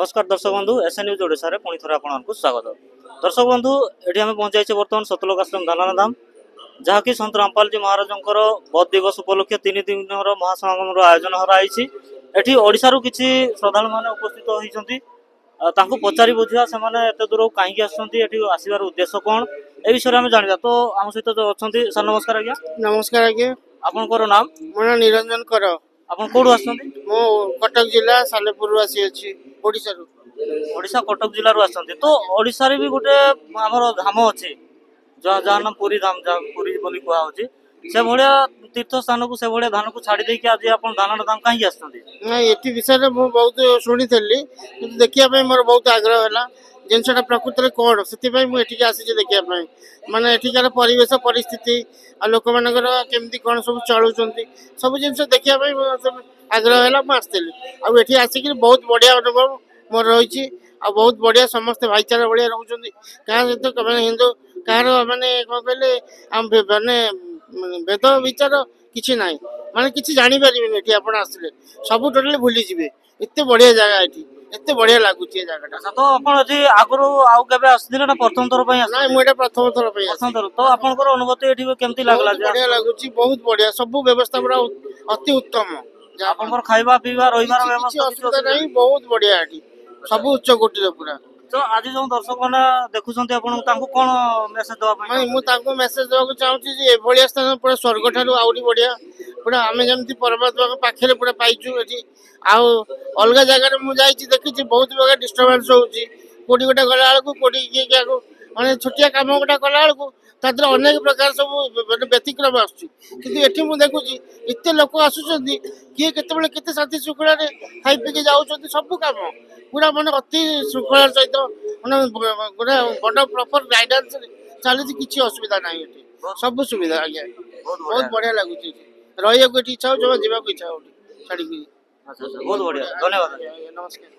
नमस्कार दर्शक बंधु एसएन न्यूज ओडिशा रे पुणी थोड़ा आपको स्वागत। दर्शक बंधु ये आम पहुंचाई बर्तमान सतलोक आश्रम दालाना धाम जहाँकि सत रामपाल जी महाराज बध दिवस उपलक्षे 3 दिन महासमागम आयोजन होती। एटी ओडिशारू किसी श्रद्धालु मैंने उपस्थित होती पचारि बुझा से एत दूर कहीं आसबार उद्देश्य कौन ए विषय में जाना। तो आम सहित जो अच्छा सर नमस्कार आज्ञा। नमस्कार आज्ञा। आपन नाम मो नाम निरंजन कर। आपन कोडू आछंती? मो कटक जिला सालेपुर आसी अछि ओडिसा रो। ओडिशा कटक जिल्ला रो आछंती। तो ओडिसा रे भी गोटे हमर धाम अछि जहाँ नाम पुरी धाम पुरी बोली कुआ होछि। से भलिया तीर्थ स्थान को से भलिया धान को छाड़ी देके आज आपन दानन धाम काहे आछंती? नहीं एटी विषय रे मो बहुत सुनिथली किंतु देखिया पय मोर बहुत आग्रह हला जिनसटा प्रकृति रे कोन सेति पय मु एठी आसी जे देखिया पय माने एठिकार परिवेश परिस्थिति आ लोक मानकर केमती कोन सब चलुचंती सब जिनस देखिया पय आग्रह हला मु आस्तेली आ एठी आसी कि बहुत बढ़िया अनुभव मोर रहिछि आ बहुत बढ़िया समस्त भाईचारा बढ़िया रहउचंती का तो माने हिंदू कार माने को कहले हम माने भेद विचार किछि नाही माने किछि जानि परिबेनी एठी आपण आसले सब टोटली भूली जिवे एते बढ़िया जगह एठी एते बढ़िया लागुची ए जगहटा। तो आपण अथि आगरो आउ केबे आस्थिले ना प्रथम थर पय आस्थिले? नाही मुटा प्रथम थर पय प्रथम थर। तो आपनकर अनुभूति एठी केमती लागला? बढ़िया लागुची बहुत बढ़िया सब व्यवस्था पूरा अति उत्तम। आपनकर खाइबा पीबा रहिबार व्यवस्था असुविधा नाही बहुत बढ़िया एठी सब उच्च कोटि रे पूरा। तो आज जो दर्शक मैंने देखुंत आप कौन मेसेज दवा? नहीं मुझे मेसेज देवाक चाहूँगी जे एभलिया स्थान पूरा स्वर्ग ठारू आउरी बढ़िया पूरा आम जमी परमात्मा पाखे पूरा पाइचु ये आउ अलग जगह मुझे देखी बहुत प्रकार डिस्टर्बांस होची कोटी गोटे गला बेलू कोटी किए क्या माने छोटिया कम गोटा कला बेलू तादर अनेक प्रकार सब व्यतिक्रम आसुच्ची मुझे देखुची एत लोक आसुच्च किए केते शांति श्रृंखला खाई पीके जाऊँ सब कम पूरा माने अति श्रृंखला सहित माने गोटे बड़ प्रॉपर गाइडेंस चली किसी असुविधा ना सब सुविधा आज्ञा बहुत बढ़िया लगुच रही इच्छा हो जब जावाक इच्छा हो छाड़ी। बहुत बढ़िया धन्यवाद नमस्कार।